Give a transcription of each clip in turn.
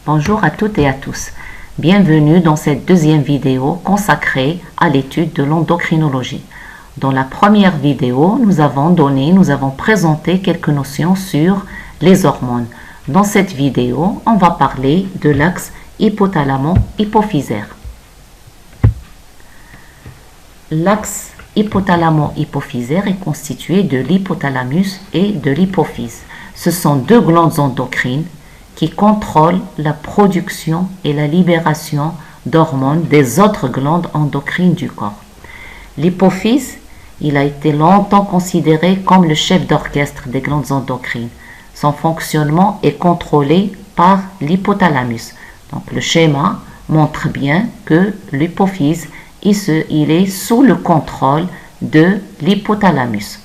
Bonjour à toutes et à tous. Bienvenue dans cette deuxième vidéo consacrée à l'étude de l'endocrinologie. Dans la première vidéo, nous avons présenté quelques notions sur les hormones. Dans cette vidéo, on va parler de l'axe hypothalamo-hypophysaire. L'axe hypothalamo-hypophysaire est constitué de l'hypothalamus et de l'hypophyse. Ce sont deux glandes endocrines qui contrôlent la production et la libération d'hormones des autres glandes endocrines du corps. L'hypophyse, il a été longtemps considéré comme le chef d'orchestre des glandes endocrines. Son fonctionnement est contrôlé par l'hypothalamus. Donc le schéma montre bien que l'hypophyse, il est sous le contrôle de l'hypothalamus.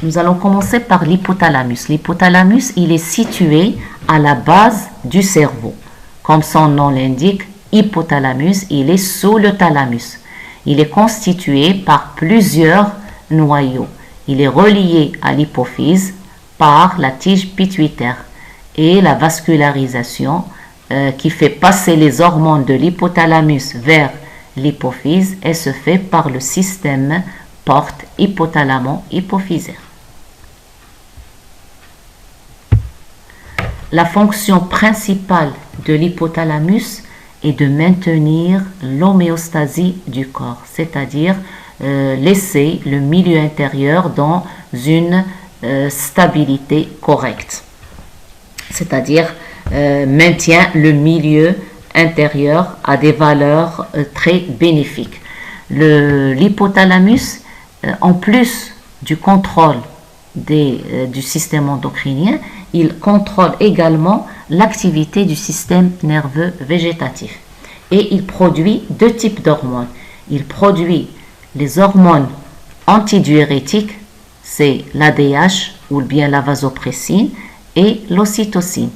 Nous allons commencer par l'hypothalamus. L'hypothalamus, il est situé à la base du cerveau. Comme son nom l'indique, hypothalamus, il est sous le thalamus. Il est constitué par plusieurs noyaux. Il est relié à l'hypophyse par la tige pituitaire et la vascularisation qui fait passer les hormones de l'hypothalamus vers l'hypophyse et se fait par le système porte hypothalamo-hypophysaire. La fonction principale de l'hypothalamus est de maintenir l'homéostasie du corps, c'est-à-dire laisser le milieu intérieur dans une stabilité correcte, c'est-à-dire maintient le milieu intérieur à des valeurs très bénéfiques. L'hypothalamus, en plus du contrôle du système endocrinien, il contrôle également l'activité du système nerveux végétatif. Et il produit deux types d'hormones. Il produit les hormones antidiurétiques, c'est l'ADH ou bien la vasopressine et l'ocytocine.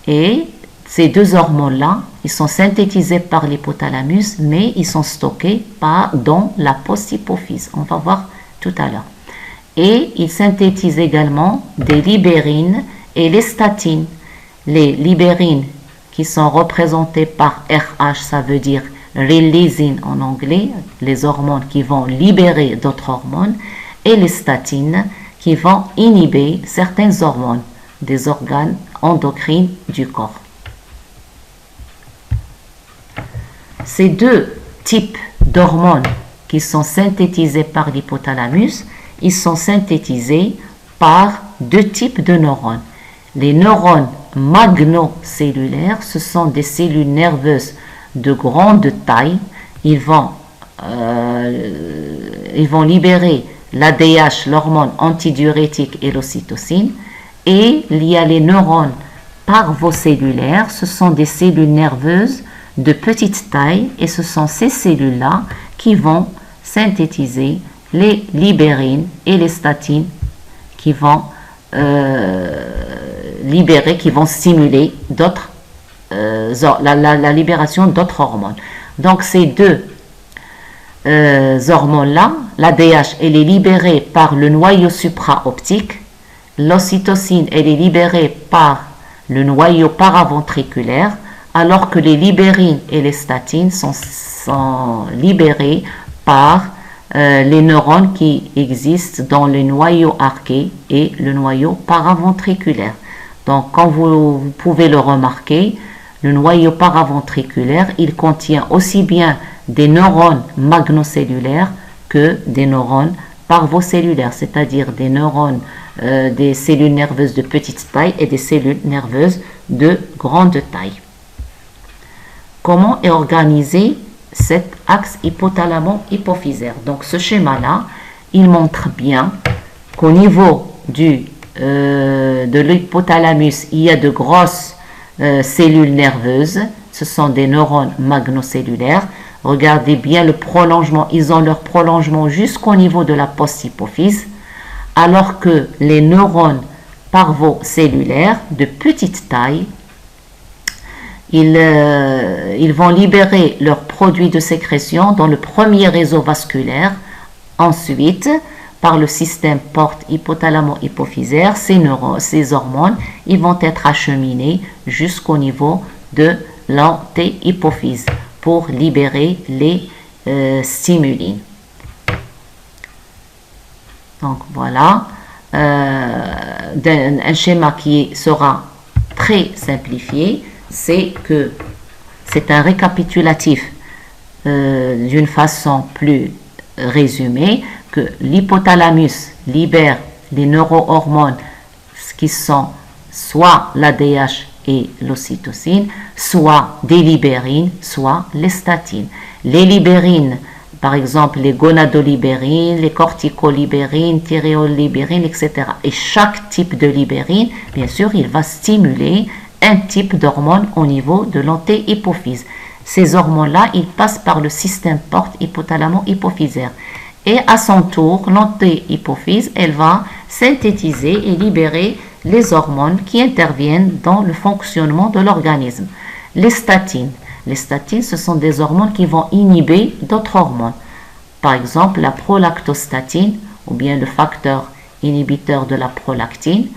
Et ces deux hormones-là, ils sont synthétisés par l'hypothalamus, mais ils sont stockés dans la post-hypophyse. On va voir tout à l'heure. Et il synthétise également des libérines et les statines. Les libérines qui sont représentées par RH, ça veut dire releasing en anglais, les hormones qui vont libérer d'autres hormones, et les statines qui vont inhiber certaines hormones des organes endocrines du corps. Ces deux types d'hormones qui sont synthétisés par l'hypothalamus, ils sont synthétisés par deux types de neurones. Les neurones magnocellulaires, ce sont des cellules nerveuses de grande taille. Ils vont libérer l'ADH, l'hormone antidiurétique et l'ocytocine. Et il y a les neurones parvocellulaires, ce sont des cellules nerveuses de petite taille et ce sont ces cellules-là qui vont synthétiser les libérines et les statines qui vont stimuler la libération d'autres hormones. Donc ces deux hormones-là, l'ADH, elle est libérée par le noyau supraoptique, l'ocytocine, elle est libérée par le noyau paraventriculaire, alors que les libérines et les statines sont libérées par les neurones qui existent dans le noyau arqué et le noyau paraventriculaire. Donc, comme vous pouvez le remarquer, le noyau paraventriculaire, il contient aussi bien des neurones magnocellulaires que des neurones parvocellulaires, c'est-à-dire des neurones, des cellules nerveuses de petite taille et des cellules nerveuses de grande taille. Comment est organisé cet axe hypothalamo-hypophysaire? Donc ce schéma-là, il montre bien qu'au niveau de l'hypothalamus, il y a de grosses cellules nerveuses, ce sont des neurones magnocellulaires. Regardez bien le prolongement, ils ont leur prolongement jusqu'au niveau de la post-hypophyse, alors que les neurones parvocellulaires de petite taille, ils vont libérer leurs produits de sécrétion dans le premier réseau vasculaire. Ensuite, par le système porte hypothalamo-hypophysaire, ces hormones, ils vont être acheminées jusqu'au niveau de l'antéhypophyse pour libérer les stimulines. Donc voilà un schéma qui sera très simplifié, c'est que c'est un récapitulatif d'une façon plus résumée, que l'hypothalamus libère les neurohormones qui sont soit l'ADH et l'ocytocine, soit des libérines, soit les statines. Les libérines, par exemple les gonadolibérines, les corticolibérines, thyréolibérines, etc. Et chaque type de libérine, bien sûr, il va stimuler un type d'hormone au niveau de l'antéhypophyse. Ces hormones-là, ils passent par le système porte hypothalamo-hypophysaire. Et à son tour, l'antéhypophyse, elle va synthétiser et libérer les hormones qui interviennent dans le fonctionnement de l'organisme. Les statines. Les statines, ce sont des hormones qui vont inhiber d'autres hormones. Par exemple, la prolactostatine, ou bien le facteur inhibiteur de la prolactine,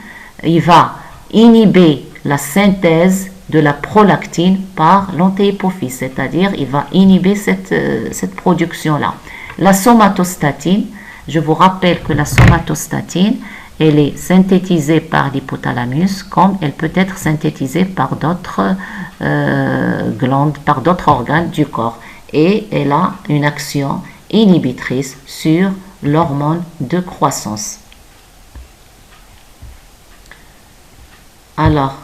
il va inhiber la synthèse de la prolactine par l'antéhypophyse, c'est-à-dire il va inhiber cette production-là. La somatostatine, je vous rappelle que la somatostatine, elle est synthétisée par l'hypothalamus comme elle peut être synthétisée par d'autres glandes, par d'autres organes du corps. Et elle a une action inhibitrice sur l'hormone de croissance. Alors,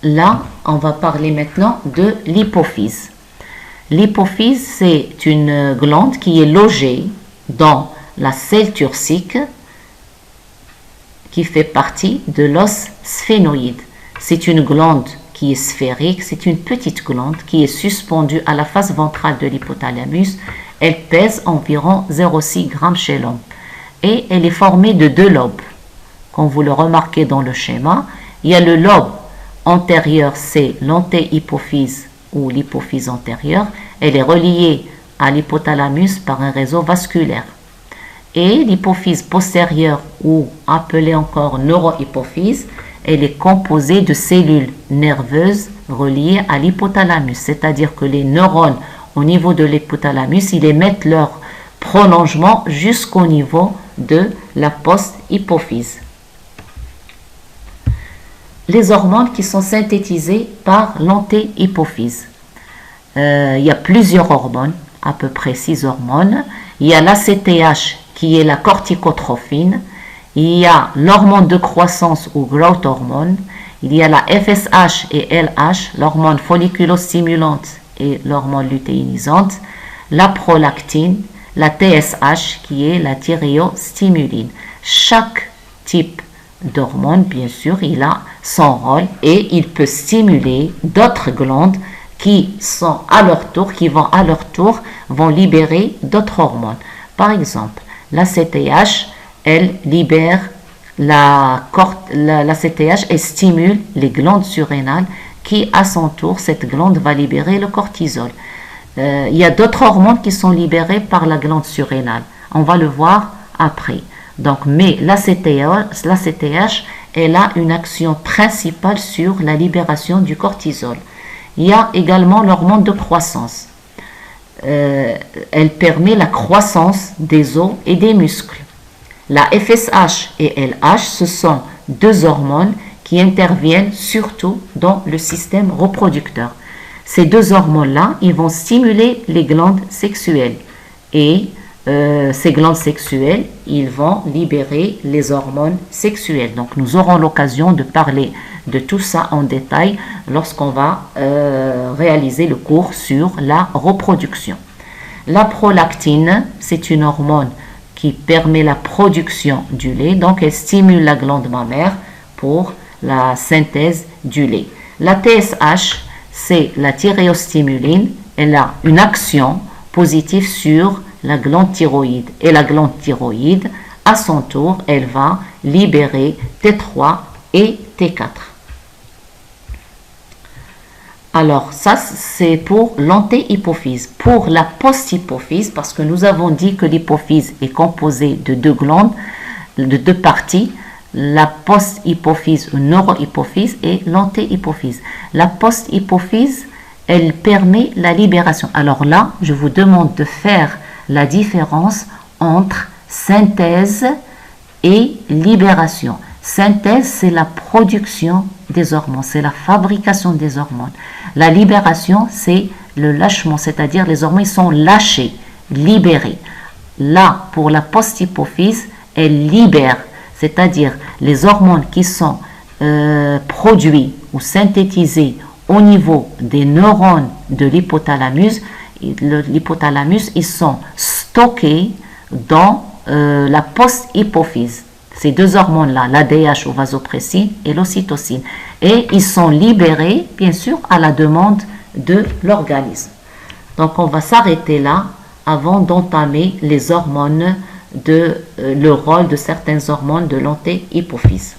là, on va parler maintenant de l'hypophyse. L'hypophyse, c'est une glande qui est logée dans la selle turcique qui fait partie de l'os sphénoïde. C'est une glande qui est sphérique, c'est une petite glande qui est suspendue à la face ventrale de l'hypothalamus. Elle pèse environ 0,6 g chez l'homme et elle est formée de deux lobes. Comme vous le remarquez dans le schéma, il y a le lobe antérieur, c'est l'antéhypophyse ou l'hypophyse antérieure. Elle est reliée à l'hypothalamus par un réseau vasculaire. Et l'hypophyse postérieure, ou appelée encore neurohypophyse, elle est composée de cellules nerveuses reliées à l'hypothalamus. C'est-à-dire que les neurones au niveau de l'hypothalamus, ils émettent leur prolongement jusqu'au niveau de la post-hypophyse. Les hormones qui sont synthétisées par l'antéhypophyse. Il y a plusieurs hormones, à peu près 6 hormones. Il y a l'ACTH qui est la corticotrophine. Il y a l'hormone de croissance ou growth hormone. Il y a la FSH et LH, l'hormone folliculostimulante et l'hormone lutéinisante. La prolactine, la TSH qui est la thyréostimuline. Chaque type d'hormone, bien sûr, il a son rôle et il peut stimuler d'autres glandes qui sont à leur tour, qui vont à leur tour, vont libérer d'autres hormones. Par exemple, la CTH, elle libère la CTH et stimule les glandes surrénales qui, à son tour, cette glande va libérer le cortisol. Il y a d'autres hormones qui sont libérées par la glande surrénale. On va le voir après. Donc, mais la CTH, elle a une action principale sur la libération du cortisol. Il y a également l'hormone de croissance. Elle permet la croissance des os et des muscles. La FSH et LH, ce sont deux hormones qui interviennent surtout dans le système reproducteur. Ces deux hormones-là, ils vont stimuler les glandes sexuelles. Et ces glandes sexuelles, ils vont libérer les hormones sexuelles. Donc, nous aurons l'occasion de parler de tout ça en détail lorsqu'on va réaliser le cours sur la reproduction. La prolactine, c'est une hormone qui permet la production du lait. Donc, elle stimule la glande mammaire pour la synthèse du lait. La TSH, c'est la thyréostimuline. Elle a une action positive sur la glande thyroïde. Et la glande thyroïde, à son tour, elle va libérer T3 et T4. Alors, ça, c'est pour l'antéhypophyse. Pour la post-hypophyse, parce que nous avons dit que l'hypophyse est composée de deux glandes, de deux parties, la post-hypophyse ou neurohypophyse et l'antéhypophyse. La post-hypophyse, elle permet la libération. Alors là, je vous demande de faire la différence entre synthèse et libération. Synthèse, c'est la production des hormones, c'est la fabrication des hormones. La libération, c'est le lâchement, c'est-à-dire les hormones sont lâchées, libérées. Là, pour la post-hypophyse, elle libère, c'est-à-dire les hormones qui sont produits ou synthétisés au niveau des neurones de l'hypothalamus. L'hypothalamus, ils sont stockés dans la post-hypophyse. Ces deux hormones-là, l'ADH ou vasopressine et l'ocytocine. Et ils sont libérés, bien sûr, à la demande de l'organisme. Donc, on va s'arrêter là avant d'entamer les hormones, le rôle de certaines hormones de l'antéhypophyse.